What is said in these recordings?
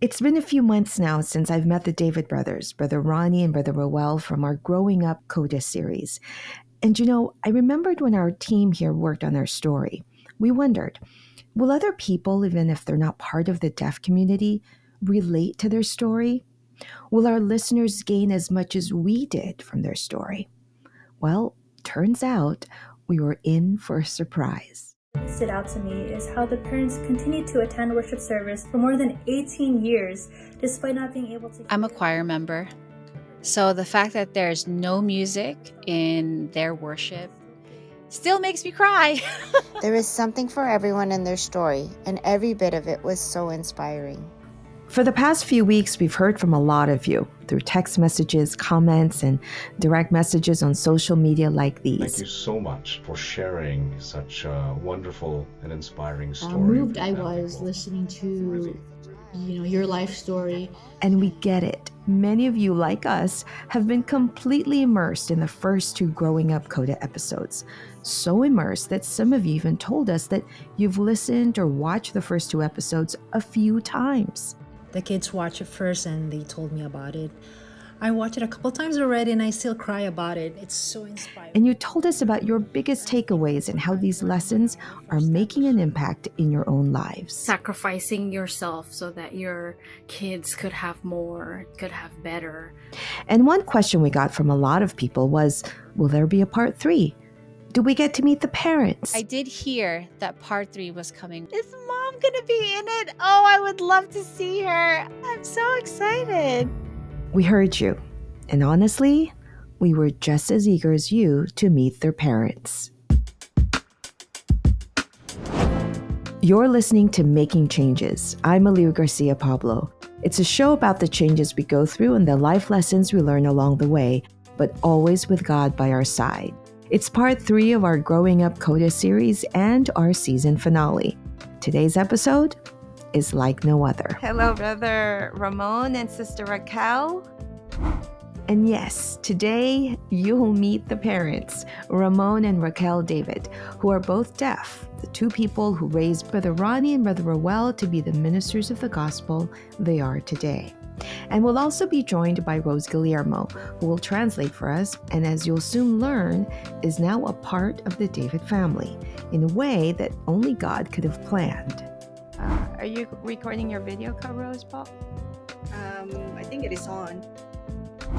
It's been a few months now since I've met the David brothers, Brother Ronnie and Brother Roel from our Growing Up CODA series. And I remembered when our team here worked on their story, we wondered, will other people, even if they're not part of the deaf community, relate to their story? Will our listeners gain as much as we did from their story? Well, turns out we were in for a surprise. What stood out to me is how the parents continued to attend worship service for more than 18 years, despite not being able to. I'm a choir member, so the fact that there's no music in their worship still makes me cry. There is something for everyone in their story, and every bit of it was so inspiring. For the past few weeks, we've heard from a lot of you through text messages, comments, and direct messages on social media like these. Thank you so much for sharing such a wonderful and inspiring How story. moved I was listening to, your life story. And we get it. Many of you, like us, have been completely immersed in the first two Growing Up CODA episodes. So immersed that some of you even told us that you've listened or watched the first two episodes a few times. The kids watched it first and they told me about it. I watched it a couple times already and I still cry about it. It's so inspiring. And you told us about your biggest takeaways and how these lessons are making an impact in your own lives. Sacrificing yourself so that your kids could have more, could have better. And one question we got from a lot of people was, will there be a part 3? Do we get to meet the parents? I did hear that part 3 was coming. Is mom gonna be in it? Oh, I would love to see her. I'm so excited. We heard you. And honestly, we were just as eager as you to meet their parents. You're listening to Making Changes. I'm Aliu Garcia Pablo. It's a show about the changes we go through and the life lessons we learn along the way, but always with God by our side. It's part 3 of our Growing Up CODA series and our season finale. Today's episode is like no other. Hello, Brother Ramon and Sister Raquel. And yes, today you'll meet the parents, Ramon and Raquel David, who are both deaf, the two people who raised Brother Ronnie and Brother Roel to be the ministers of the gospel they are today. And we'll also be joined by Rose Guillermo, who will translate for us, and as you'll soon learn, is now a part of the David family in a way that only God could have planned. Are you recording your video, Rose, Paul? I think it is on.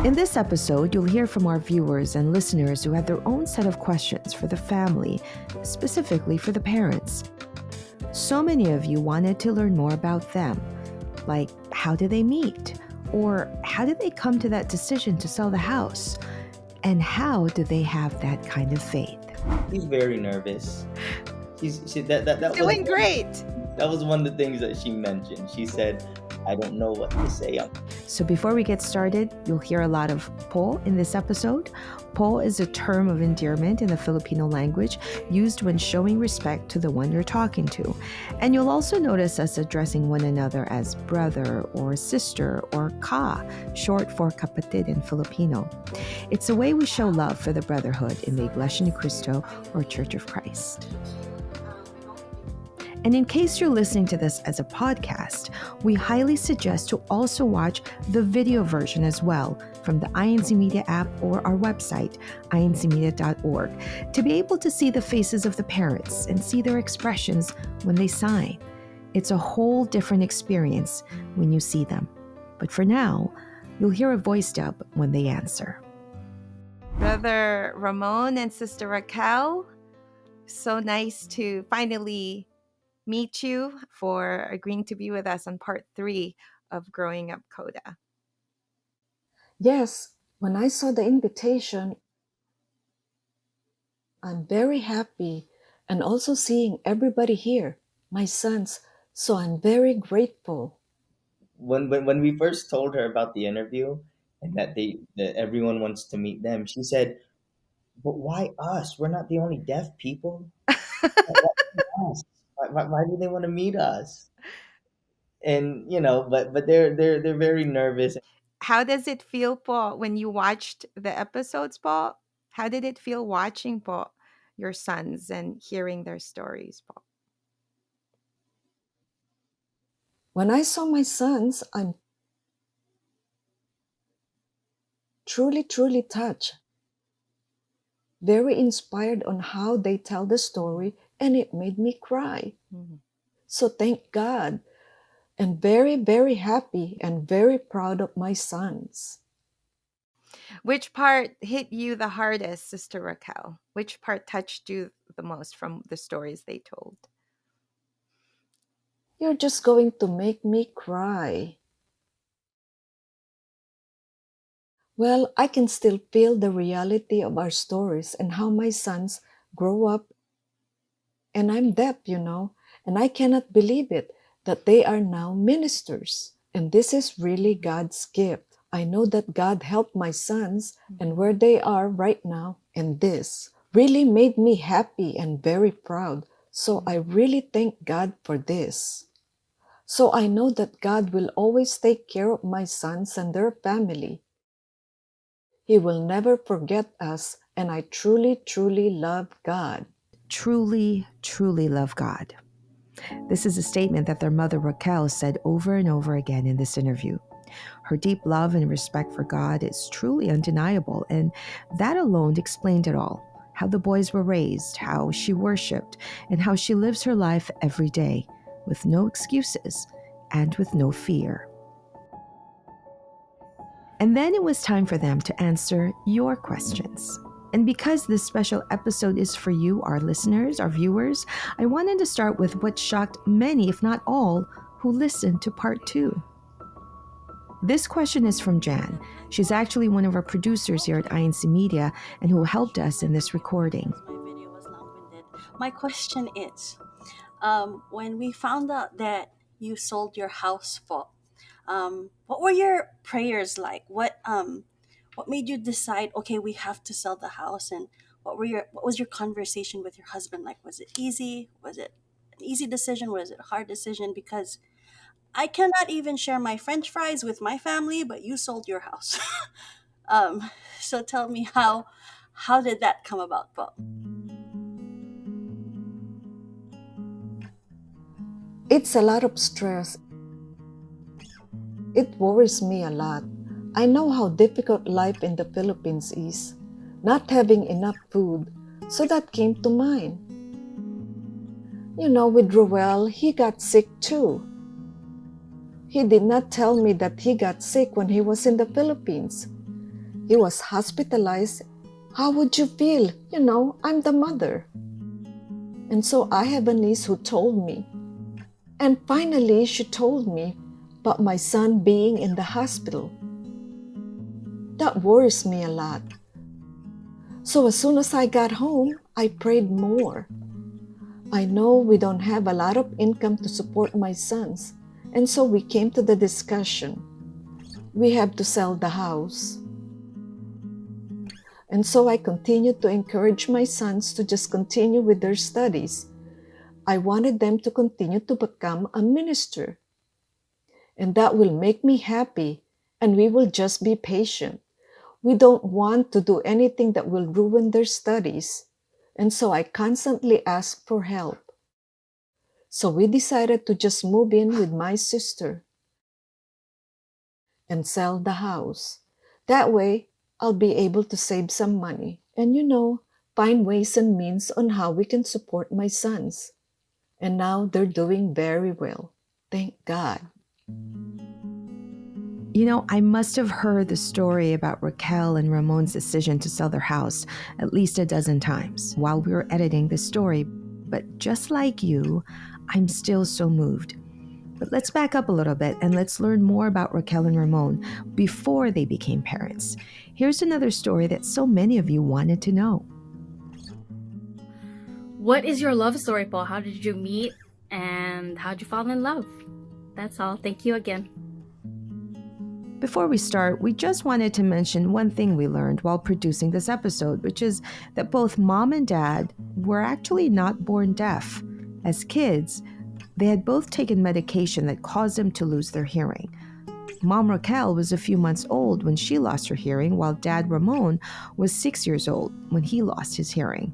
In this episode, you'll hear from our viewers and listeners who had their own set of questions for the family, specifically for the parents. So many of you wanted to learn more about them, like how did they meet? Or how did they come to that decision to sell the house? And how do they have that kind of faith? He's very nervous. That Doing great! That was one of the things that she mentioned. She said, I don't know what to say. So before we get started, you'll hear a lot of po in this episode. Po is a term of endearment in the Filipino language used when showing respect to the one you're talking to. And you'll also notice us addressing one another as brother or sister or ka, short for kapatid in Filipino. It's a way we show love for the brotherhood in the Iglesia ni Cristo or Church of Christ. And in case you're listening to this as a podcast, we highly suggest to also watch the video version as well from the INC Media app or our website, incmedia.org, to be able to see the faces of the parents and see their expressions when they sign. It's a whole different experience when you see them. But for now, you'll hear a voice dub when they answer. Brother Ramon and Sister Raquel, so nice to finally meet you for agreeing to be with us on part 3 of Growing Up CODA. Yes, when I saw the invitation, I'm very happy and also seeing everybody here, my sons, so I'm very grateful. When we first told her about the interview and that everyone wants to meet them, she said, but why us? We're not the only deaf people. Why us? Why do they want to meet us? And but they're very nervous. How does it feel, po, when you watched the episodes, po? How did it feel watching, po, your sons and hearing their stories, po? When I saw my sons, I'm truly, truly touched, very inspired on how they tell the story, and it made me cry. So thank God, and very, very happy and very proud of my sons. Which part hit you the hardest, Sister Raquel? Which part touched you the most from the stories they told? You're just going to make me cry. Well, I can still feel the reality of our stories and how my sons grow up. And I'm deaf, and I cannot believe it that they are now ministers. And this is really God's gift. I know that God helped my sons and where they are right now. And this really made me happy and very proud. So I really thank God for this. So I know that God will always take care of my sons and their family. He will never forget us, and I truly, truly love God. Truly, truly love God. This is a statement that their mother Raquel said over and over again in this interview. Her deep love and respect for God is truly undeniable, and that alone explained it all. How the boys were raised, how she worshiped, and how she lives her life every day with no excuses and with no fear. And then it was time for them to answer your questions. And because this special episode is for you, our listeners, our viewers, I wanted to start with what shocked many, if not all, who listened to part 2. This question is from Jan. She's actually one of our producers here at INC Media and who helped us in this recording. My video was long-winded. My question is, when we found out that you sold your house, for, what were your prayers like? What made you decide, okay, we have to sell the house? And what was your conversation with your husband like? Was it easy? Was it an easy decision? Was it a hard decision? Because I cannot even share my French fries with my family, but you sold your house. So tell me how did that come about, Paul? It's a lot of stress. It worries me a lot. I know how difficult life in the Philippines is, not having enough food, so that came to mind. With Roel, he got sick too. He did not tell me that he got sick when he was in the Philippines. He was hospitalized. How would you feel? I'm the mother. And so I have a niece who told me. And finally, she told me about my son being in the hospital. That worries me a lot. So as soon as I got home, I prayed more. I know we don't have a lot of income to support my sons, and so we came to the discussion. We have to sell the house. And so I continued to encourage my sons to just continue with their studies. I wanted them to continue to become a minister. And that will make me happy, and we will just be patient. We don't want to do anything that will ruin their studies. And so I constantly ask for help. So we decided to just move in with my sister and sell the house. That way, I'll be able to save some money and, find ways and means on how we can support my sons. And now they're doing very well. Thank God. I must have heard the story about Raquel and Ramon's decision to sell their house at least a dozen times while we were editing this story. But just like you, I'm still so moved. But let's back up a little bit and let's learn more about Raquel and Ramon before they became parents. Here's another story that so many of you wanted to know. What is your love story, Paul? How did you meet and how did you fall in love? That's all. Thank you again. Before we start, we just wanted to mention one thing we learned while producing this episode, which is that both mom and dad were actually not born deaf. As kids, they had both taken medication that caused them to lose their hearing. Mom Raquel was a few months old when she lost her hearing, while Dad Ramon was 6 years old when he lost his hearing.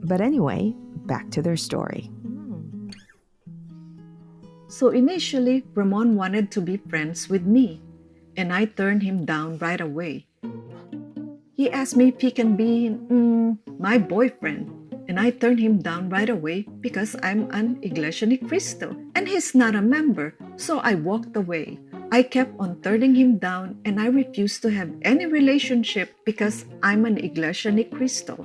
But anyway, back to their story. So initially, Ramon wanted to be friends with me, and I turned him down right away. He asked me if he can be my boyfriend, and I turned him down right away because I'm an Iglesia ni Cristo, and he's not a member, so I walked away. I kept on turning him down, and I refused to have any relationship because I'm an Iglesia ni Cristo.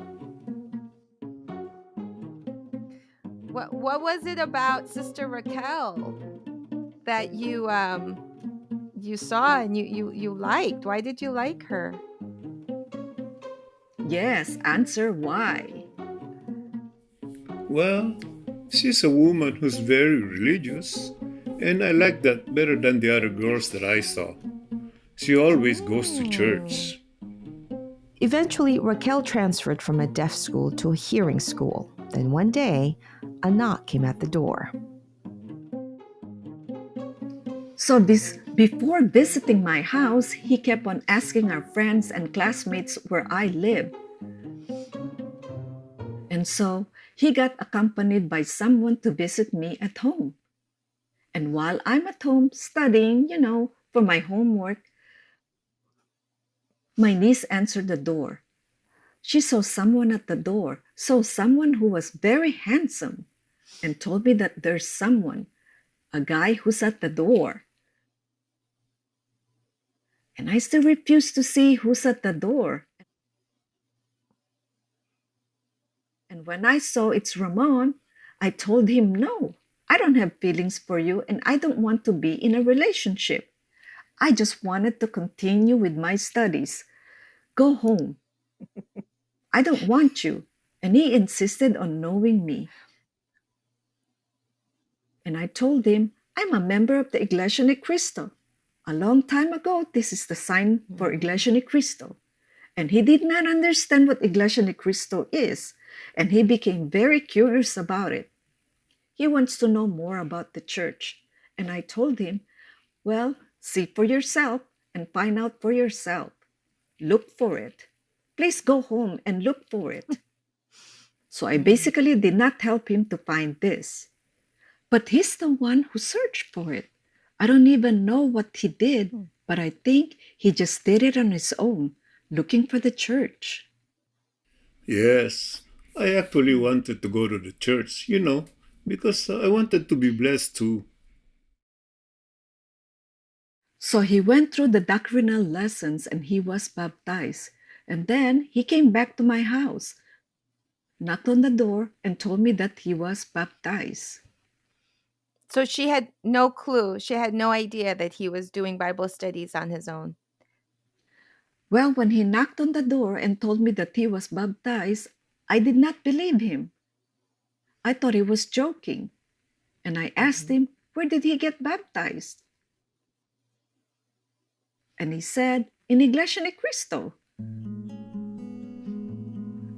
What was it about Sister Raquel that you saw and you liked? Why did you like her? Yes, answer why. Well, she's a woman who's very religious, and I like that better than the other girls that I saw. She always goes to church. Eventually, Raquel transferred from a deaf school to a hearing school. Then one day, a knock came at the door. So before visiting my house, he kept on asking our friends and classmates where I live. And so he got accompanied by someone to visit me at home. And while I'm at home studying, for my homework, my niece answered the door. She saw someone at the door, someone who was very handsome, and told me that there's someone, a guy who's at the door. And I still refused to see who's at the door. And when I saw it's Ramon, I told him, no, I don't have feelings for you and I don't want to be in a relationship. I just wanted to continue with my studies. Go home. I don't want you. And he insisted on knowing me. And I told him, I'm a member of the Iglesia ni Cristo. A long time ago, this is the sign for Iglesia ni Cristo. And he did not understand what Iglesia ni Cristo is, and he became very curious about it. He wants to know more about the church. And I told him, well, see for yourself and find out for yourself. Look for it. Please go home and look for it. So I basically did not help him to find this. But he's the one who searched for it. I don't even know what he did, but I think he just did it on his own, looking for the church. Yes, I actually wanted to go to the church, because I wanted to be blessed too. So he went through the doctrinal lessons and he was baptized. And then he came back to my house, knocked on the door, and told me that he was baptized. So she had no clue. She had no idea that he was doing Bible studies on his own. Well, when he knocked on the door and told me that he was baptized, I did not believe him. I thought he was joking. And I asked him, where did he get baptized? And he said, in Iglesia ni Cristo.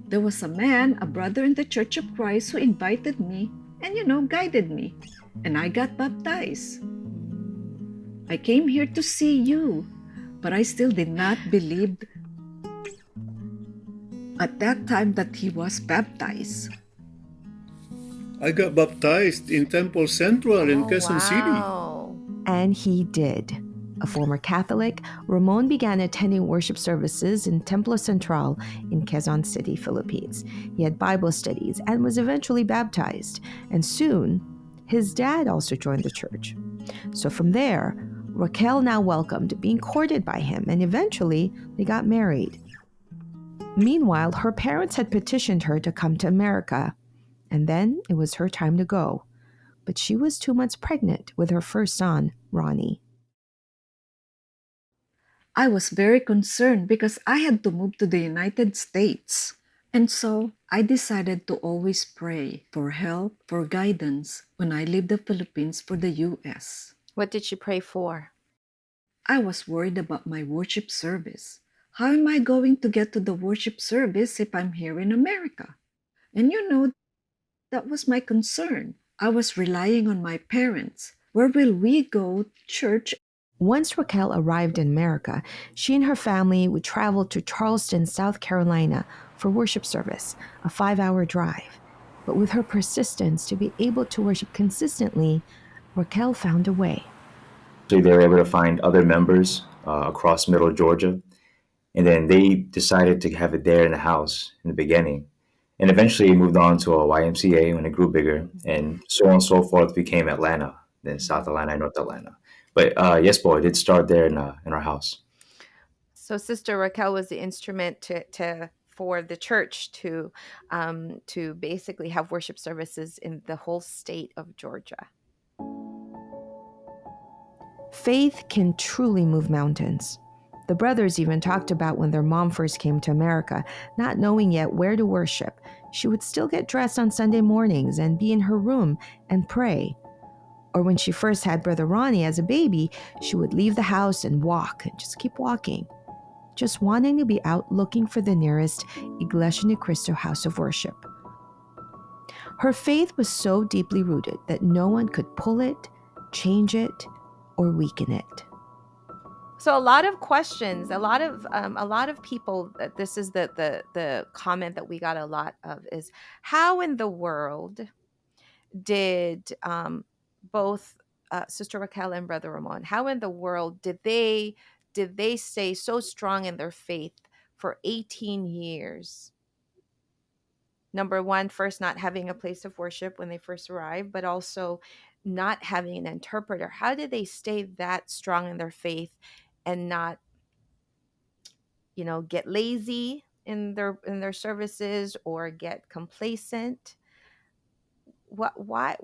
There was a man, a brother in the Church of Christ, who invited me and, guided me. And I got baptized. I came here to see you, but I still did not believe at that time that he was baptized. I got baptized in Temple Central in Quezon City. And he did. A former Catholic, Ramon began attending worship services in Templo Central in Quezon City, Philippines. He had Bible studies and was eventually baptized. And soon, his dad also joined the church. So from there, Raquel now welcomed being courted by him, and eventually they got married. Meanwhile, her parents had petitioned her to come to America, and then it was her time to go. But she was 2 months pregnant with her first son, Ronnie. I was very concerned because I had to move to the United States. And so I decided to always pray for help, for guidance when I leave the Philippines for the U.S. What did she pray for? I was worried about my worship service. How am I going to get to the worship service if I'm here in America? And that was my concern. I was relying on my parents. Where will we go to church? Once Raquel arrived in America, she and her family would travel to Charleston, South Carolina for worship service, a 5-hour drive. But with her persistence to be able to worship consistently, Raquel found a way. So they were able to find other members across middle Georgia. And then they decided to have it there in the house in the beginning. And eventually it moved on to a YMCA when it grew bigger. And so on and so forth became Atlanta, then South Atlanta and North Atlanta. But yes, boy, it did start there in our house. So Sister Raquel was the instrument for the church to basically have worship services in the whole state of Georgia. Faith can truly move mountains. The brothers even talked about when their mom first came to America, not knowing yet where to worship. She would still get dressed on Sunday mornings and be in her room and pray. Or when she first had Brother Ronnie as a baby, she would leave the house and walk and just keep walking, just wanting to be out looking for the nearest Iglesia Cristo house of worship. Her faith was so deeply rooted that no one could pull it, change it, or weaken it. So a lot of questions, a lot of people, this is the comment that we got a lot of, is how in the world did both Sister Raquel and Brother Ramon, how in the world did they stay so strong in their faith for 18 years? Number one, first, not having a place of worship when they first arrived, but also not having an interpreter. How did they stay that strong in their faith and not, get lazy in their services or get complacent? Why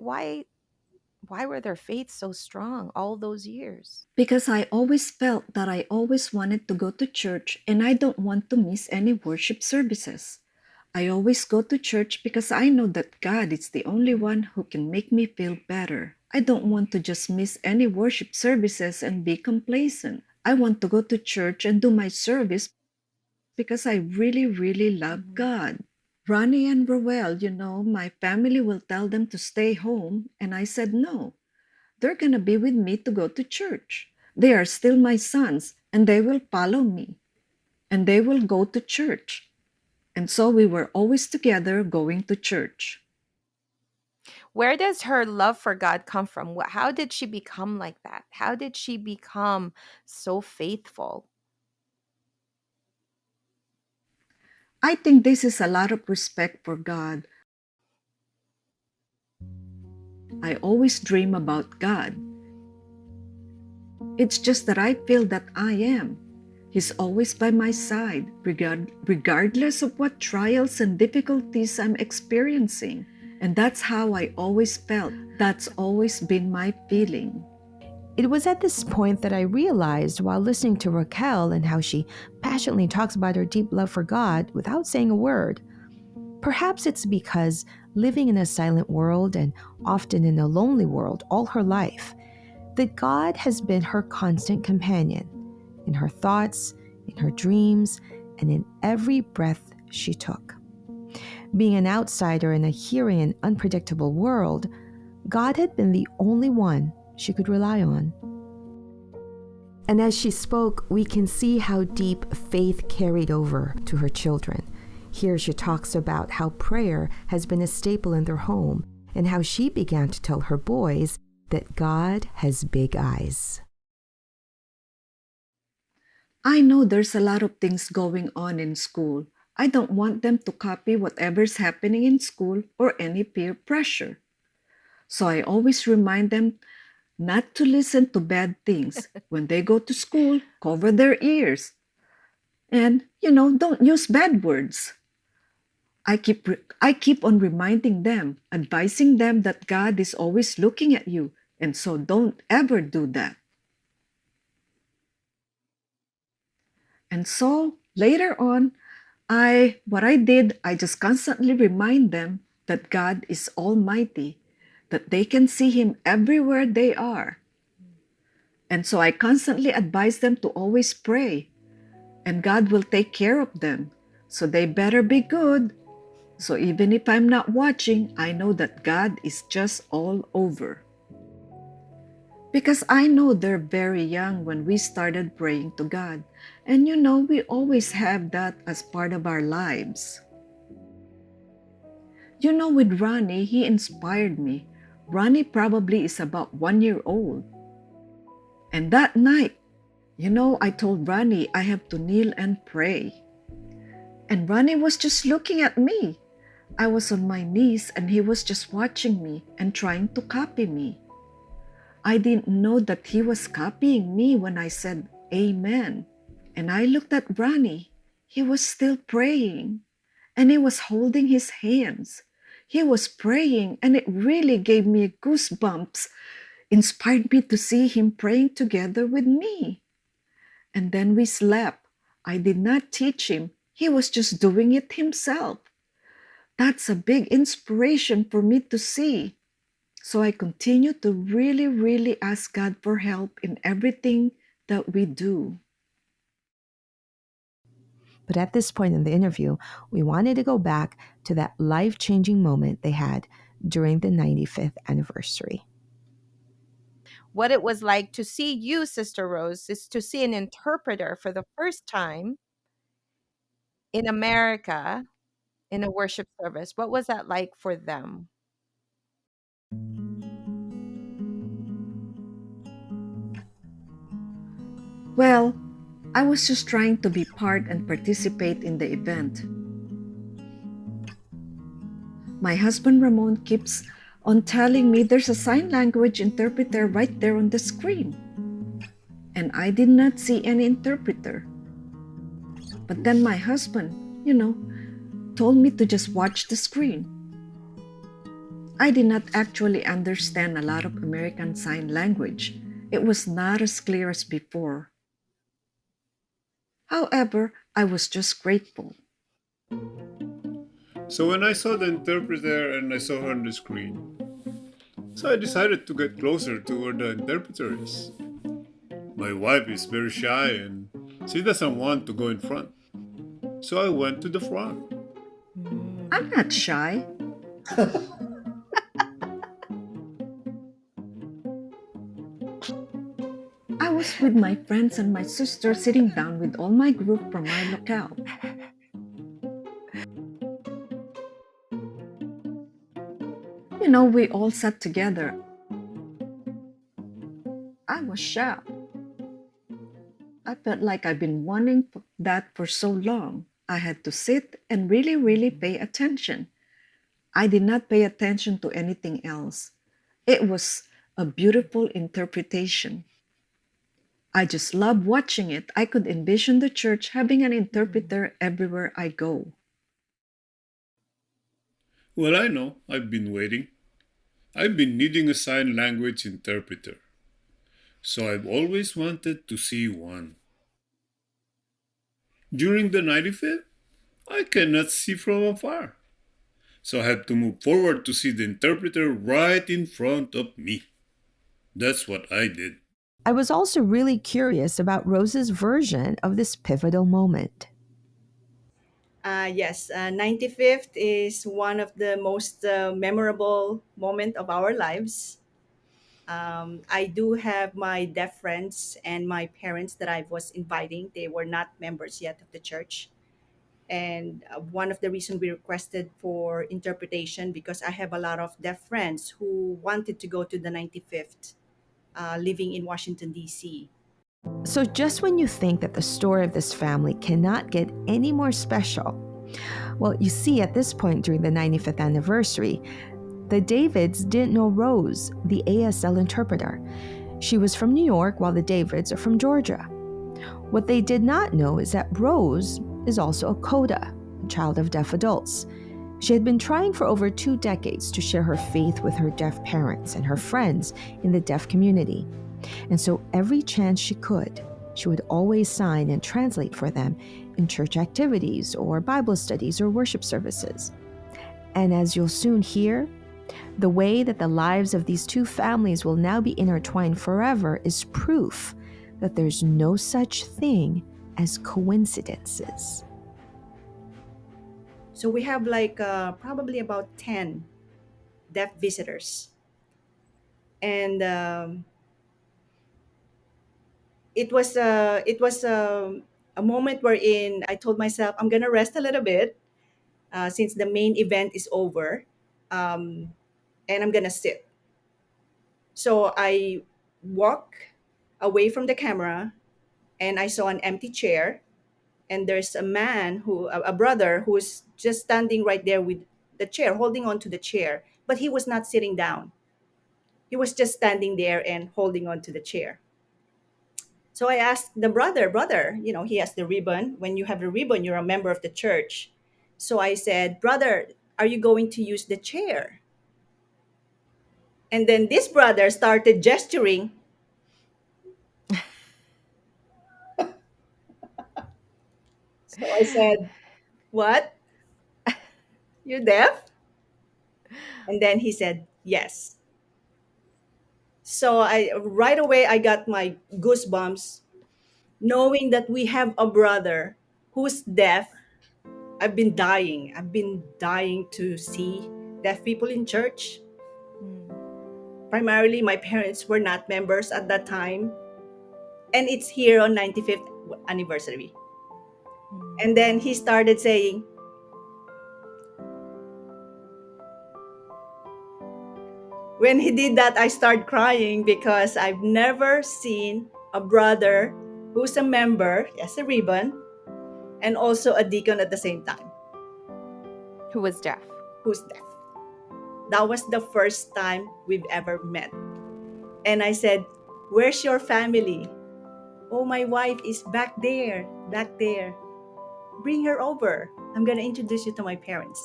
were their faiths so strong all those years? Because I always felt that I always wanted to go to church and I don't want to miss any worship services. I always go to church because I know that God is the only one who can make me feel better. I don't want to just miss any worship services and be complacent. I want to go to church and do my service because I really, really love God. Ronnie and Roel, my family will tell them to stay home, and I said no. They're going to be with me to go to church. They are still my sons, and they will follow me, and they will go to church. And so we were always together going to church. Where does her love for God come from? How did she become like that? How did she become so faithful? I think this is a lot of respect for God. I always dream about God. It's just that I feel that I am. He's always by my side, regardless of what trials and difficulties I'm experiencing. And that's how I always felt. That's always been my feeling. It was at this point that I realized, while listening to Raquel and how she passionately talks about her deep love for God without saying a word, perhaps it's because living in a silent world and often in a lonely world all her life, that God has been her constant companion in her thoughts, in her dreams, and in every breath she took. Being an outsider in a hearing and unpredictable world, God had been the only one she could rely on. And as she spoke, we can see how deep faith carried over to her children. Here she talks about how prayer has been a staple in their home and how she began to tell her boys that God has big eyes. I know there's a lot of things going on in school. I don't want them to copy whatever's happening in school or any peer pressure. So I always remind them not to listen to bad things. When they go to school, cover their ears. And, don't use bad words. I keep on reminding them, advising them that God is always looking at you. And so don't ever do that. And so later on, I just constantly remind them that God is almighty, that they can see Him everywhere they are. And so I constantly advise them to always pray, and God will take care of them. So they better be good. So even if I'm not watching, I know that God is just all over. Because I know they're very young when we started praying to God. And we always have that as part of our lives. With Ronnie, he inspired me. Ronnie probably is about 1 year old. And that night, I told Ronnie I have to kneel and pray. And Ronnie was just looking at me. I was on my knees and he was just watching me and trying to copy me. I didn't know that he was copying me when I said amen. And I looked at Ronnie. He was still praying and he was holding his hands. He was praying and it really gave me goosebumps, inspired me to see him praying together with me. And then we slept. I did not teach him. He was just doing it himself. That's a big inspiration for me to see. So I continue to really, really ask God for help in everything that we do. But at this point in the interview, we wanted to go back to that life-changing moment they had during the 95th anniversary. What it was like to see you, Sister Rose, is to see an interpreter for the first time in America in a worship service. What was that like for them? Well, I was just trying to be part and participate in the event. My husband Ramon keeps on telling me there's a sign language interpreter right there on the screen. And I did not see any interpreter. But then my husband, told me to just watch the screen. I did not actually understand a lot of American Sign Language. It was not as clear as before. However, I was just grateful. So when I saw the interpreter and I saw her on the screen, so I decided to get closer to where the interpreter is. My wife is very shy and she doesn't want to go in front. So I went to the front. I'm not shy. I was with my friends and my sister sitting down with all my group from my locale. We all sat together. I was shocked. I felt like I've been wanting that for so long. I had to sit and really, really pay attention. I did not pay attention to anything else. It was a beautiful interpretation. I just loved watching it. I could envision the church having an interpreter everywhere I go. Well, I know. I've been waiting. I've been needing a sign language interpreter. So I've always wanted to see one. During the 95th, I cannot see from afar. So I had to move forward to see the interpreter right in front of me. That's what I did. I was also really curious about Rose's version of this pivotal moment. Yes, 95th is one of the most memorable moment of our lives. I do have my deaf friends and my parents that I was inviting. They were not members yet of the church. And one of the reasons we requested for interpretation because I have a lot of deaf friends who wanted to go to the 95th, living in Washington, D.C. So just when you think that the story of this family cannot get any more special, well, you see, at this point during the 95th anniversary, the Davids didn't know Rose, the ASL interpreter. She was from New York, while the Davids are from Georgia. What they did not know is that Rose is also a CODA, a child of deaf adults. She had been trying for over 2 decades to share her faith with her deaf parents and her friends in the deaf community. And so every chance she could, she would always sign and translate for them in church activities or Bible studies or worship services. And as you'll soon hear, the way that the lives of these two families will now be intertwined forever is proof that there's no such thing as coincidences. So we have probably about 10 deaf visitors. And it was a moment wherein I told myself I'm gonna rest a little bit since the main event is over, and I'm gonna sit. So I walk away from the camera, and I saw an empty chair, and there's a man who a brother who's just standing right there with the chair, holding on to the chair, but he was not sitting down. He was just standing there and holding on to the chair. So I asked the brother, he has the ribbon. When you have the ribbon, you're a member of the church. So I said, brother, are you going to use the chair? And then this brother started gesturing. So I said, what? You're deaf? And then he said, yes. So I right away I got my goosebumps knowing that we have a brother who's deaf. I've been dying to see deaf people in church. Primarily, my parents were not members at that time, and it's here on 95th anniversary. And then he started saying, when he did that, I started crying because I've never seen a brother who's a member, yes, a ribbon, and also a deacon at the same time. Who was deaf? Who's deaf. That was the first time we've ever met. And I said, where's your family? Oh, my wife is back there, back there. Bring her over. I'm going to introduce you to my parents.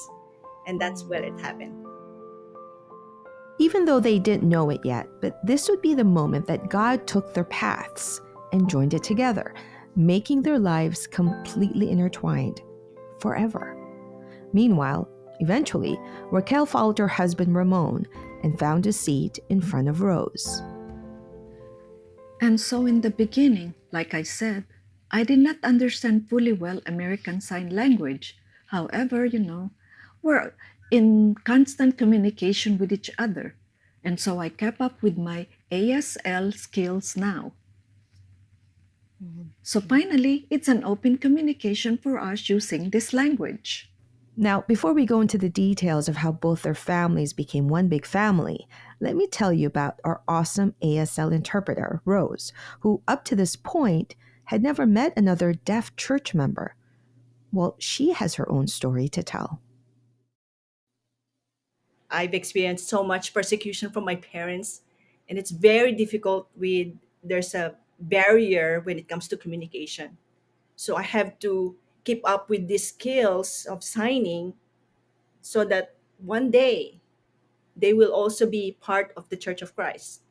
And that's where it happened. Even though they didn't know it yet, but this would be the moment that God took their paths and joined it together, making their lives completely intertwined forever. Meanwhile, eventually, Raquel followed her husband Ramon and found a seat in front of Rose. And so in the beginning, like I said, I did not understand fully well American Sign Language. However, we're in constant communication with each other. And so I kept up with my ASL skills now. So finally, it's an open communication for us using this language. Now, before we go into the details of how both their families became one big family, let me tell you about our awesome ASL interpreter, Rose, who up to this point had never met another deaf church member. Well, she has her own story to tell. I've experienced so much persecution from my parents, and it's very difficult there's a barrier when it comes to communication. So I have to keep up with these skills of signing so that one day they will also be part of the Church of Christ.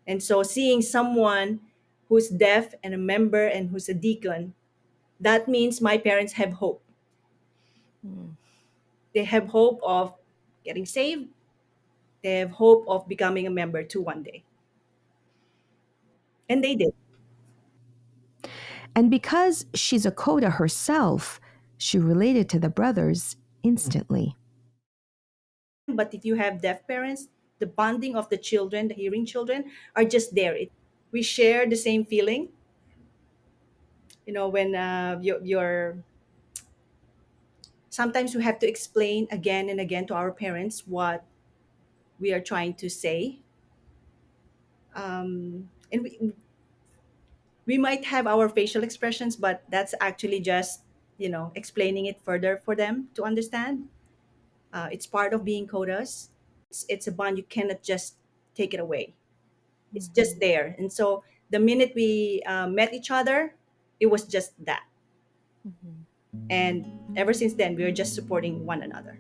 And so seeing someone who's deaf and a member and who's a deacon, that means my parents have hope. They have hope of getting saved. They have hope of becoming a member too one day. And they did. And because she's a CODA herself, she related to the brothers instantly. But if you have deaf parents, the bonding of the children, the hearing children, are just there. We share the same feeling. When you're sometimes we have to explain again and again to our parents what we are trying to say. And we might have our facial expressions, but that's actually just, explaining it further for them to understand. It's part of being CODAs. It's a bond you cannot just take it away. It's just there. And so the minute we met each other, it was just that. And ever since then, we are just supporting one another.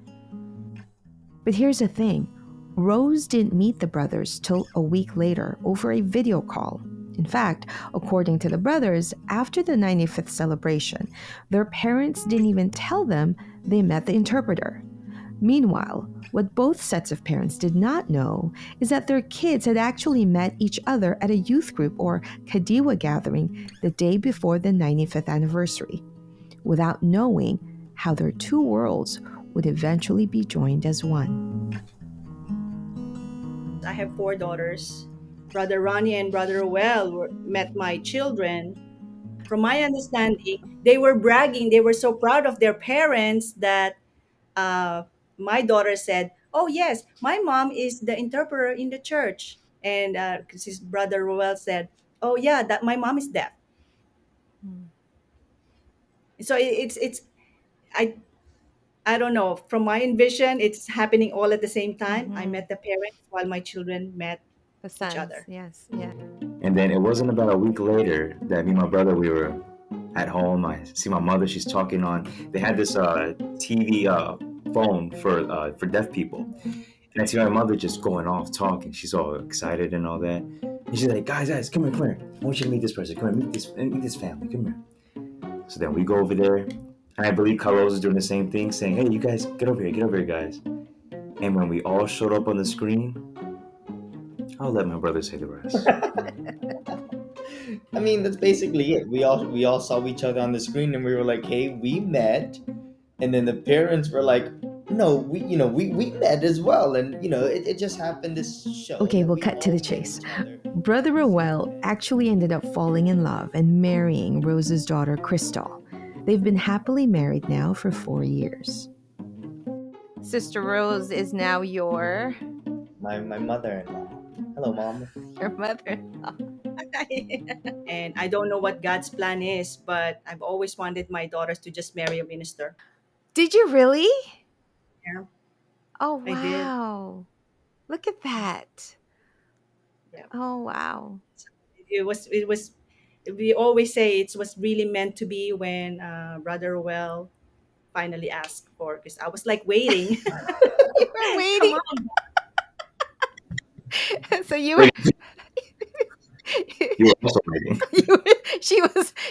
But here's the thing. Rose didn't meet the brothers till a week later over a video call. In fact, according to the brothers, after the 95th celebration, their parents didn't even tell them they met the interpreter. Meanwhile, what both sets of parents did not know is that their kids had actually met each other at a youth group or Kadiwa gathering the day before the 95th anniversary, without knowing how their two worlds would eventually be joined as one. I have 4 daughters. Brother Ronnie and Brother Roel met my children. From my understanding, they were bragging. They were so proud of their parents that my daughter said, "Oh yes, my mom is the interpreter in the church." And 'cause his brother Roel said, "Oh yeah, that my mom is deaf." So it's I I don't know. From my envision, it's happening all at the same time. I Mm-hmm. met the parents while my children met The each sons, other. yes, yeah. And then it wasn't about a week later that me and my brother, we were at home. I see my mother, she's talking on, they had this TV phone for deaf people. And I see my mother just going off talking. She's all excited and all that. And she's like, guys, come here, come here. I want you to meet this person. Come here, meet this family. Come here. So then we go over there. And I believe Carlos is doing the same thing, saying, hey, you guys, get over here, guys. And when we all showed up on the screen, I'll let my brother say the rest. I mean, that's basically it. We all saw each other on the screen, and we were like, "Hey, we met," and then the parents were like, "No, we met as well," and it just happened to show. Okay, that we'll we cut to all the get chase. each other. Brother Roel actually ended up falling in love and marrying Rose's daughter, Crystal. They've been happily married now for 4 years. Sister Rose is now your My mother-in-law. Hello, mom. your mother-in-law. And I don't know what God's plan is, but I've always wanted my daughters to just marry a minister. Did you really? Yeah, Oh I did. wow. Look at that. Yeah, Oh wow. it was. We always say it was really meant to be when Brother Well finally asked for, because I was like waiting. You were Come waiting. on. So you were Wait, you were also waiting.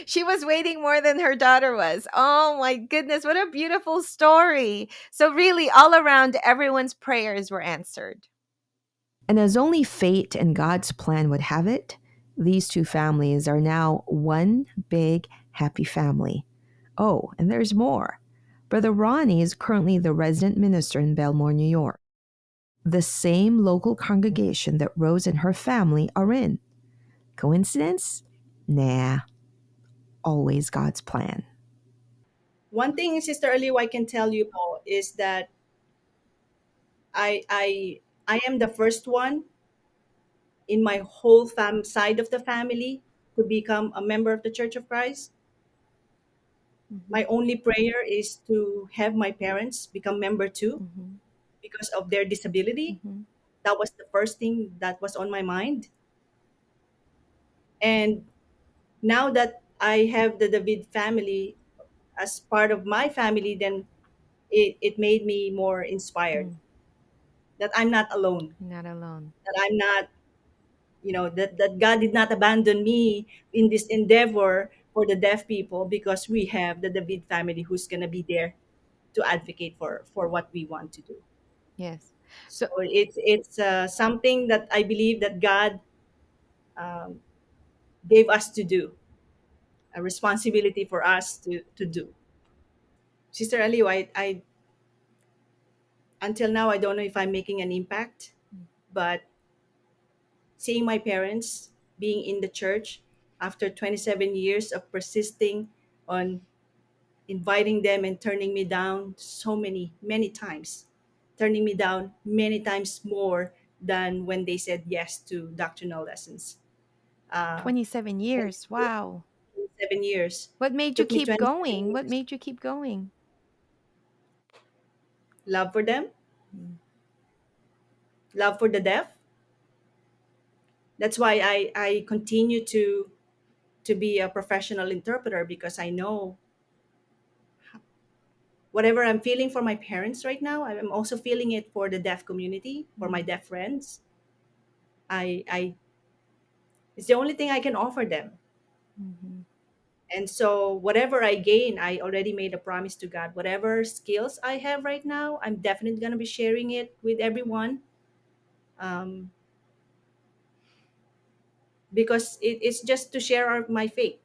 she was waiting more than her daughter was. Oh my goodness, what a beautiful story. So really all around everyone's prayers were answered. And as only fate and God's plan would have it, these two families are now one big, happy family. Oh, and there's more. Brother Ronnie is currently the resident minister in Belmore, New York, the same local congregation that Rose and her family are in. Coincidence? Nah, always God's plan. One thing, Sister Aliu, I can tell you, Paul, is that I I I am the first one in my whole side of the family to become a member of the Church of Christ. My only prayer is to have my parents become member too because of their disability. That was the first thing that was on my mind. And now that I have the David family as part of my family, then it made me more inspired that I'm not alone, Not alone. that I'm not, that God did not abandon me in this endeavor for the deaf people, because we have the David family who's going to be there to advocate for what we want to do. Yes. So So it's something that I believe that God um, gave us to do, a responsibility for us to do. Sister Aliu, I until now I don't know if I'm making an impact, but seeing my parents being in the church after 27 years of persisting on inviting them and turning me down so many times, turning me down many times more than when they said yes to doctrinal lessons. 27 years. Wow. 7 years. What made you Took me keep 27 going? What years. made you keep going? Love for them, love for the deaf. That's why I continue to be a professional interpreter, because I know whatever I'm feeling for my parents right now, I'm also feeling it for the deaf community, for my deaf friends. I It's the only thing I can offer them. And so whatever I gain, I already made a promise to God. Whatever skills I have right now, I'm definitely going to be sharing it with everyone, um, because it's just to share my faith.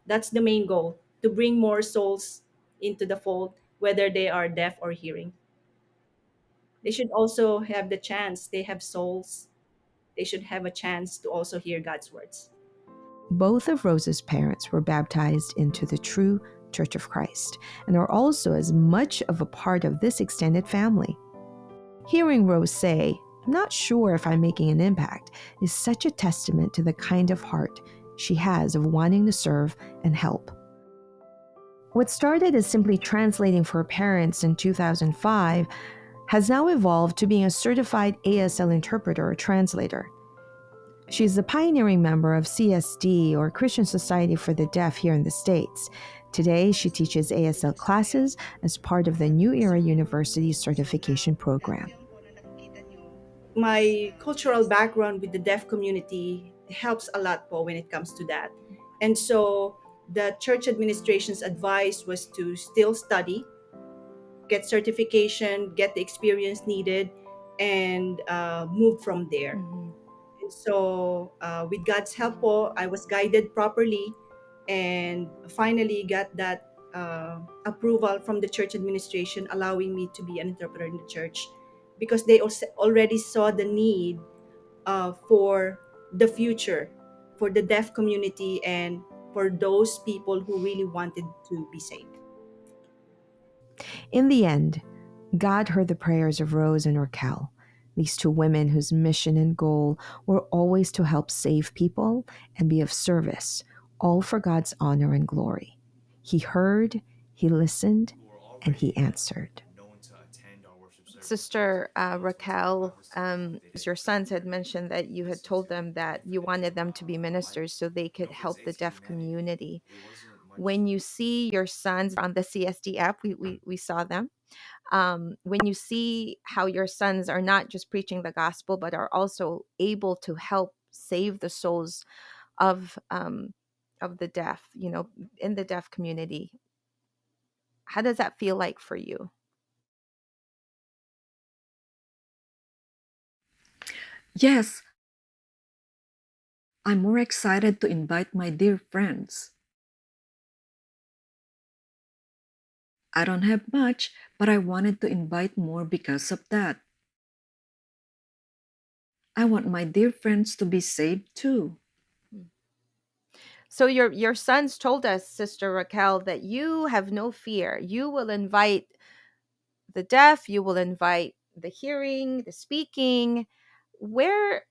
That's the main goal, to bring more souls into the fold, whether they are deaf or hearing. They should also have the chance. They have souls. They should have a chance to also hear God's words. Both of Rose's parents were baptized into the true Church of Christ and are also as much of a part of this extended family. Hearing Rose say, I'm not sure if I'm making an impact is such a testament to the kind of heart she has of wanting to serve and help. What started as simply translating for her parents in 2005 has now evolved to being a certified ASL interpreter or translator. She's the pioneering member of CSD, or Christian Society for the Deaf, here in the States. Today, she teaches ASL classes as part of the New Era University certification program. My cultural background with the deaf community helps a lot po when it comes to that. And so the church administration's advice was to still study, get certification, get the experience needed, and move from there. And so with God's help po, I was guided properly and finally got that approval from the church administration, allowing me to be an interpreter in the church, because they also already saw the need for the future, for the deaf community, and for those people who really wanted to be saved. In the end, God heard the prayers of Rose and Raquel, these two women whose mission and goal were always to help save people and be of service, all for God's honor and glory. He heard, he listened, and he answered. Sister Raquel, your sons had mentioned that you had told them that you wanted them to be ministers so they could help the deaf community. When you see your sons on the CSD app, we saw them. When you see how your sons are not just preaching the gospel, but are also able to help save the souls of the deaf, in the deaf community, how does that feel like for you? Yes, I'm more excited to invite my dear friends. I don't have much, but I wanted to invite more because of that. I want my dear friends to be saved too. So your sons told us, Sister Raquel, that you have no fear. You will invite the deaf, you will invite the hearing, the speaking. Where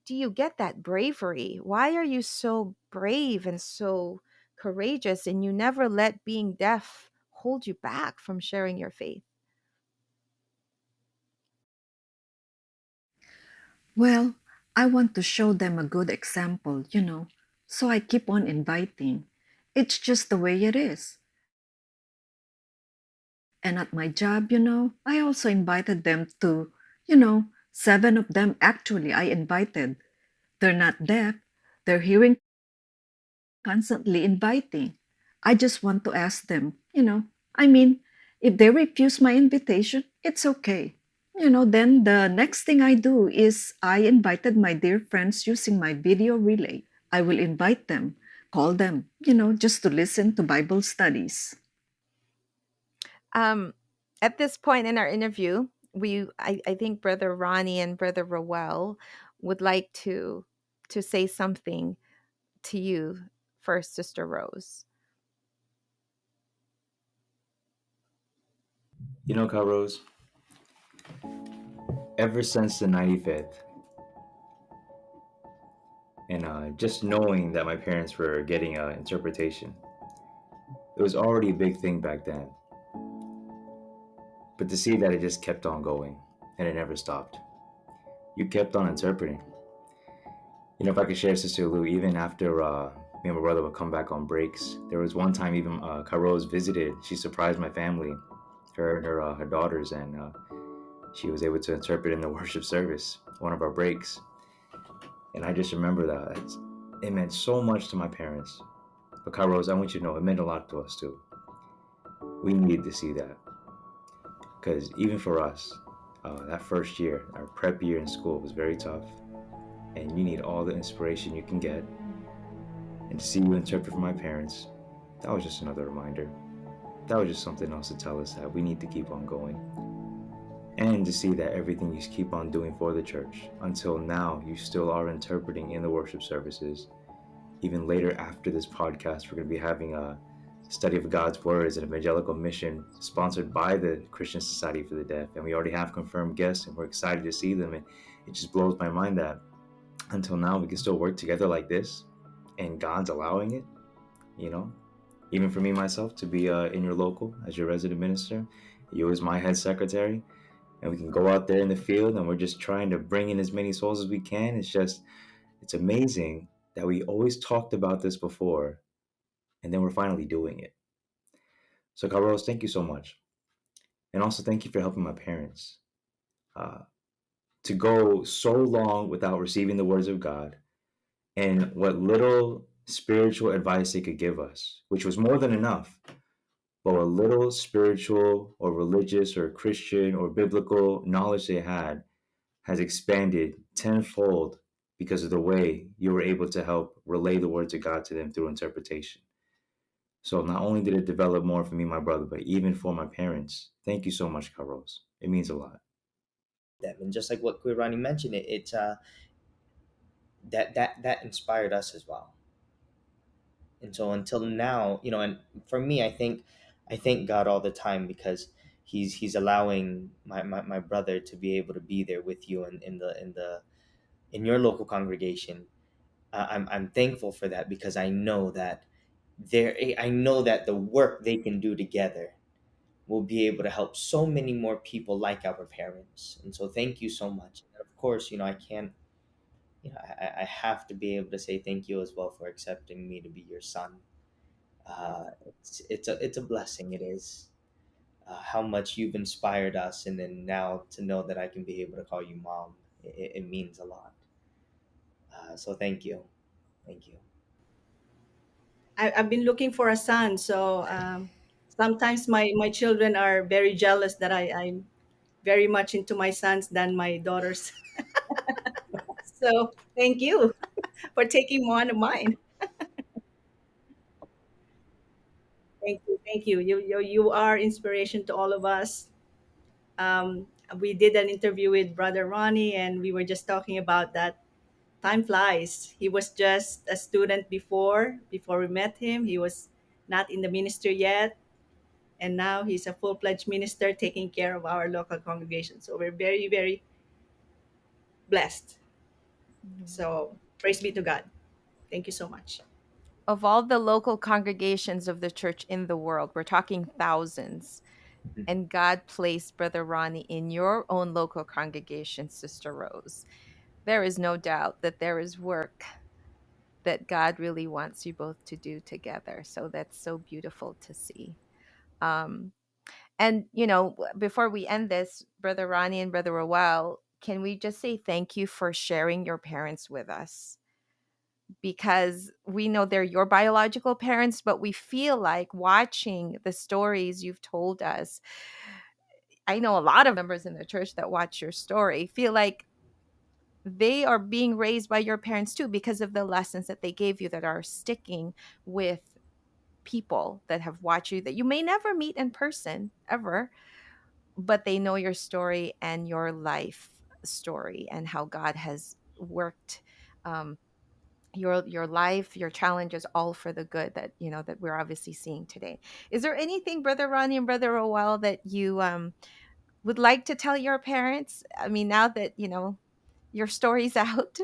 do you get that bravery? Why are you so brave and so courageous, and you never let being deaf hold you back from sharing your faith? Well, I want to show them a good example, so I keep on inviting. It's just the way it is. And at my job, I also invited them to, 7 of them actually I invited. They're not deaf, they're hearing, constantly inviting. I just want to ask them, I mean, if they refuse my invitation, it's okay. Then the next thing I do is I invited my dear friends using my video relay. I will invite them, call them, just to listen to Bible studies. At this point in our interview, I think Brother Ronnie and Brother Rowell would like to say something to you first, Sister Rose. Kyle Rose, ever since the 95th, and just knowing that my parents were getting interpretation, it was already a big thing back then. But to see that it just kept on going and it never stopped. You kept on interpreting. If I could share, Sister Lou, even after me and my brother would come back on breaks, there was one time even Kyle Rose visited. She surprised my family, her and her daughters, and she was able to interpret in the worship service, one of our breaks. And I just remember that. It meant so much to my parents. But Kyle Rose, I want you to know, it meant a lot to us too. We needed to see that. Because even for us, that first year, our prep year in school was very tough. And you need all the inspiration you can get. And to see you interpret for my parents, that was just another reminder. That was just something else to tell us that we need to keep on going. And to see that everything you keep on doing for the church, until now, you still are interpreting in the worship services. Even later after this podcast, we're going to be having study of God's Word is an evangelical mission sponsored by the Christian Society for the Deaf. And we already have confirmed guests, and we're excited to see them. And it just blows my mind that until now we can still work together like this, and God's allowing it, you know. Even for me, myself, to be in your local as your resident minister, you as my head secretary, and we can go out there in the field and we're just trying to bring in as many souls as we can. It's amazing that we always talked about this before, and then we're finally doing it. So, Carlos, thank you so much. And also, thank you for helping my parents. To go so long without receiving the words of God and what little spiritual advice they could give us, which was more than enough, but what little spiritual or religious or Christian or biblical knowledge they had has expanded tenfold because of the way you were able to help relay the words of God to them through interpretation. So not only did it develop more for me and my brother, but even for my parents. Thank you so much, Carlos. It means a lot. And just like what Ronnie mentioned, it's that inspired us as well. And so until now, and for me, I thank God all the time because he's allowing my brother to be able to be there with you in your local congregation. I'm thankful for that because I know that the work they can do together will be able to help so many more people like our parents. And so thank you so much. And of course, I can't, I have to be able to say thank you as well for accepting me to be your son. It's a blessing. It is how much you've inspired us, and then now to know that I can be able to call you mom, it means a lot. So thank you. I've been looking for a son, so sometimes my children are very jealous that I'm very much into my sons than my daughters. So thank you for taking one of mine. Thank you. You are inspiration to all of us. We did an interview with Brother Ronnie, and we were just talking about that. Time flies. He was just a student before we met him. He was not in the ministry yet, and now he's a full-fledged minister taking care of our local congregation. So we're very, very blessed. So praise be to God. Thank you so much. Of all the local congregations of the church in the world, we're talking thousands, and God placed Brother Ronnie in your own local congregation, Sister Rose. There is no doubt that there is work that God really wants you both to do together. So that's so beautiful to see. Um, and, before we end this, Brother Ronnie and Brother Rowell, can we just say thank you for sharing your parents with us? Because we know they're your biological parents, but we feel like watching the stories you've told us. I know a lot of members in the church that watch your story feel like they are being raised by your parents too because of the lessons that they gave you that are sticking with people that have watched you that you may never meet in person ever, but they know your story and your life story and how God has worked your life, your challenges, all for the good that that we're obviously seeing today. Is there anything, Brother Ronnie and Brother Rowell, that you would like to tell your parents? I mean, now that your story's out,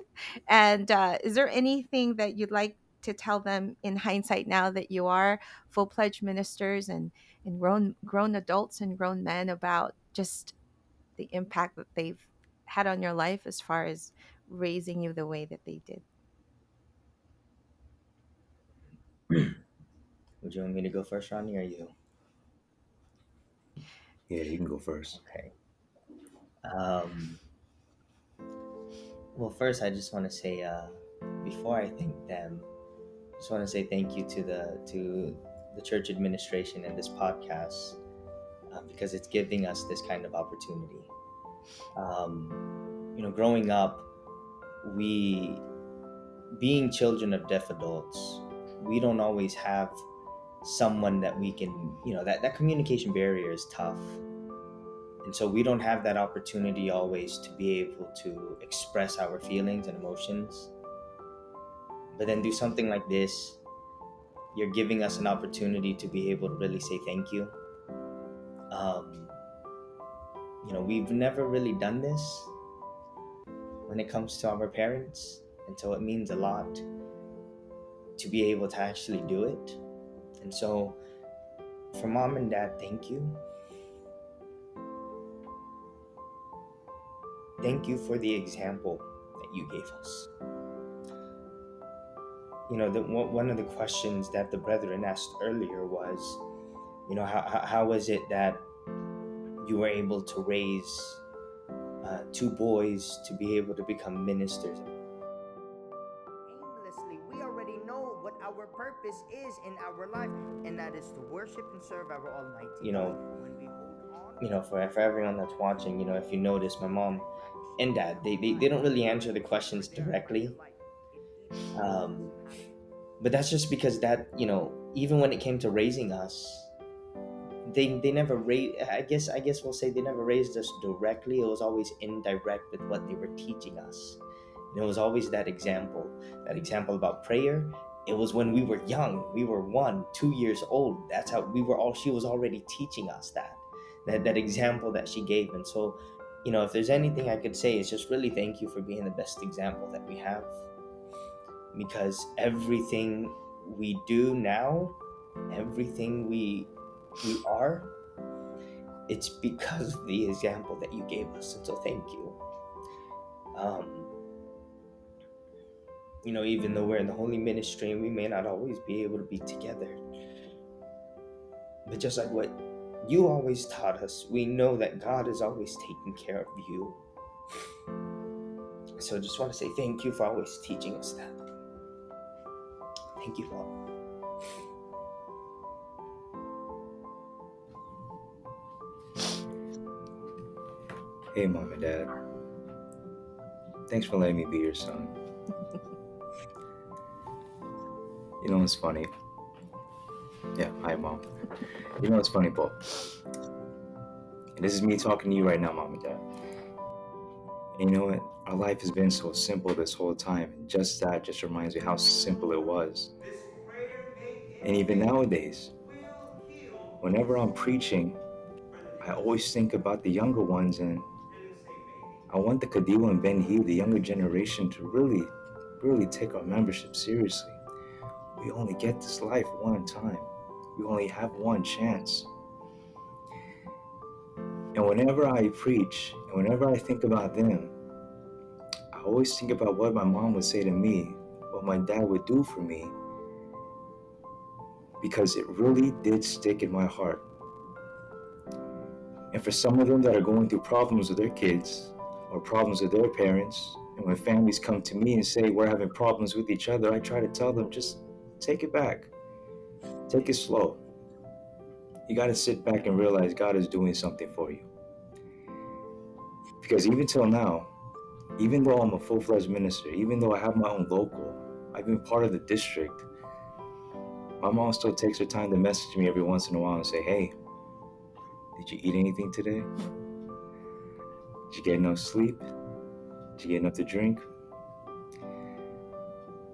and is there anything that you'd like to tell them in hindsight now that you are full-fledged ministers and grown adults and grown men about just the impact that they've had on your life as far as raising you the way that they did? Would you want me to go first, Ronnie, or you? Yeah, you can go first. Okay. Well, first, I just want to say, before I thank them, I just want to say thank you to the church administration and this podcast because it's giving us this kind of opportunity. Growing up, being children of deaf adults, we don't always have someone that we can, that communication barrier is tough. And so we don't have that opportunity always to be able to express our feelings and emotions. But then do something like this, you're giving us an opportunity to be able to really say thank you. We've never really done this when it comes to our parents, and so it means a lot to be able to actually do it. And so for Mom and Dad, thank you. Thank you for the example that you gave us. One of the questions that the brethren asked earlier was, how was it that you were able to raise two boys to be able to become ministers? Aimlessly, we already know what our purpose is in our life, and that is to worship and serve our Almighty. For everyone that's watching, if you notice, my mom and dad, they don't really answer the questions directly. But that's just because that, even when it came to raising us, they never raised, I guess we'll say they never raised us directly. It was always indirect with what they were teaching us. And it was always that example about prayer. It was when we were young, we were 1-2 years old. That's how she was already teaching us that example that she gave. And so, if there's anything I could say, it's just really thank you for being the best example that we have. Because everything we do now, everything we are, it's because of the example that you gave us. And so thank you. Even though we're in the holy ministry and we may not always be able to be together, but just like what you always taught us, we know that God is always taking care of you. So I just want to say thank you for always teaching us that. Thank you, Lord. Hey, Mom and Dad. Thanks for letting me be your son. It's funny. Yeah, hi, Mom. It's funny, Paul. And this is me talking to you right now, Mom and Dad. And you know what? Our life has been so simple this whole time, and that just reminds me how simple it was. And even nowadays, whenever I'm preaching, I always think about the younger ones, and I want the Kadiwa and Ben Hee, the younger generation, to really, really take our membership seriously. We only get this life one time. We only have one chance. And whenever I preach, and whenever I think about them, I always think about what my mom would say to me, what my dad would do for me, because it really did stick in my heart. And for some of them that are going through problems with their kids, or problems with their parents, and when families come to me and say we're having problems with each other, I try to tell them, just take it back. Take it slow. You got to sit back and realize God is doing something for you. Because even till now, even though I'm a full-fledged minister, even though I have my own local, I've been part of the district, my mom still takes her time to message me every once in a while and say, hey, did you eat anything today? Did you get enough sleep? Did you get enough to drink?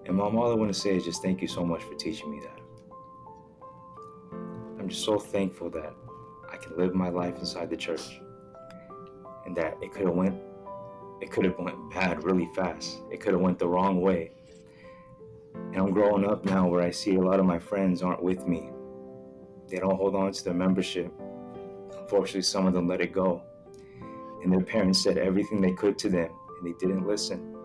And Mom, all I want to say is just thank you so much for teaching me that. I'm just so thankful that I can live my life inside the church, and that it could have went bad really fast. It could have went the wrong way. And I'm growing up now where I see a lot of my friends aren't with me. They don't hold on to their membership. Unfortunately, some of them let it go. And their parents said everything they could to them, and they didn't listen.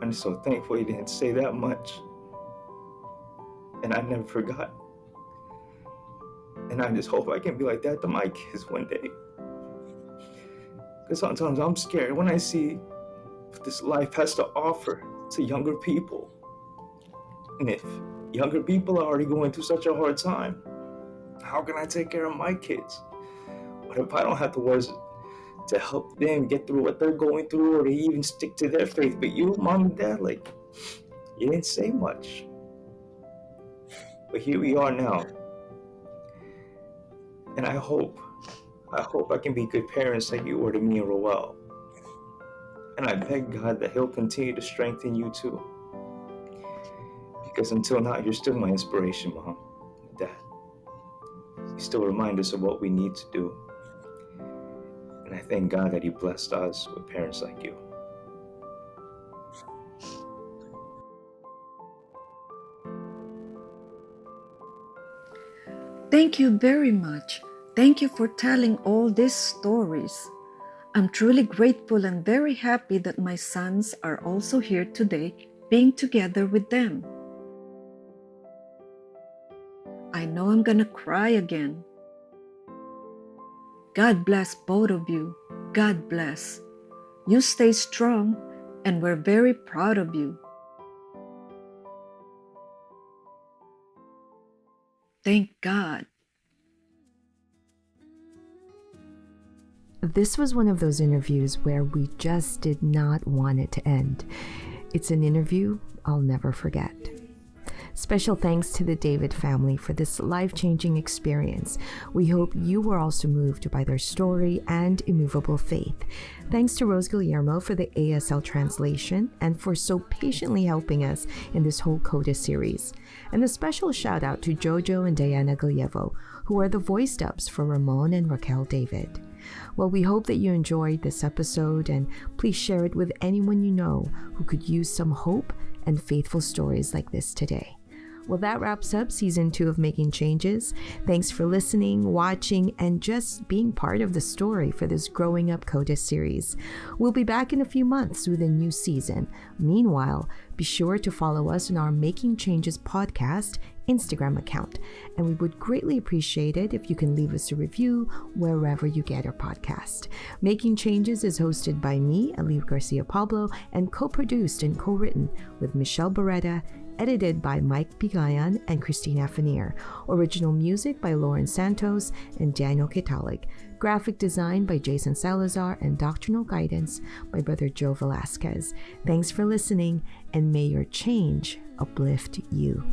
I'm so thankful he didn't say that much. And I never forgot. And I just hope I can be like that to my kids one day. Because sometimes I'm scared when I see what this life has to offer to younger people. And if younger people are already going through such a hard time, how can I take care of my kids? What if I don't have the words to help them get through what they're going through, or to even stick to their faith? But you, Mom and Dad, you didn't say much. But here we are now. And I hope I can be good parents like you were to me and Roel. And I beg God that He'll continue to strengthen you too. Because until now, you're still my inspiration, Mom, Dad. You still remind us of what we need to do. And I thank God that He blessed us with parents like you. Thank you very much. Thank you for telling all these stories. I'm truly grateful and very happy that my sons are also here today, being together with them. I know I'm gonna cry again. God bless both of you. God bless. You stay strong, and we're very proud of you. Thank God. This was one of those interviews where we just did not want it to end. It's an interview I'll never forget. Special thanks to the David family for this life-changing experience. We hope you were also moved by their story and immovable faith. Thanks to Rose Guillermo for the ASL translation and for so patiently helping us in this whole CODA series. And a special shout out to Jojo and Diana Gallievo, who are the voice dubs for Ramon and Raquel David. Well, we hope that you enjoyed this episode, and please share it with anyone you know who could use some hope and faithful stories like this today. Well, that wraps up season 2 of Making Changes. Thanks for listening, watching, and just being part of the story for this Growing Up CODA series. We'll be back in a few months with a new season. Meanwhile, be sure to follow us on our Making Changes podcast Instagram account, and we would greatly appreciate it if you can leave us a review wherever you get our podcast. Making Changes is hosted by me, Aliv Garcia Pablo, and co-produced and co-written with Michelle Beretta, edited by Mike Bigayan and Christina Fanier. Original music by Lauren Santos and Daniel Kitalik. Graphic design by Jason Salazar and doctrinal guidance by Brother Joe Velasquez. Thanks for listening, and may your change uplift you.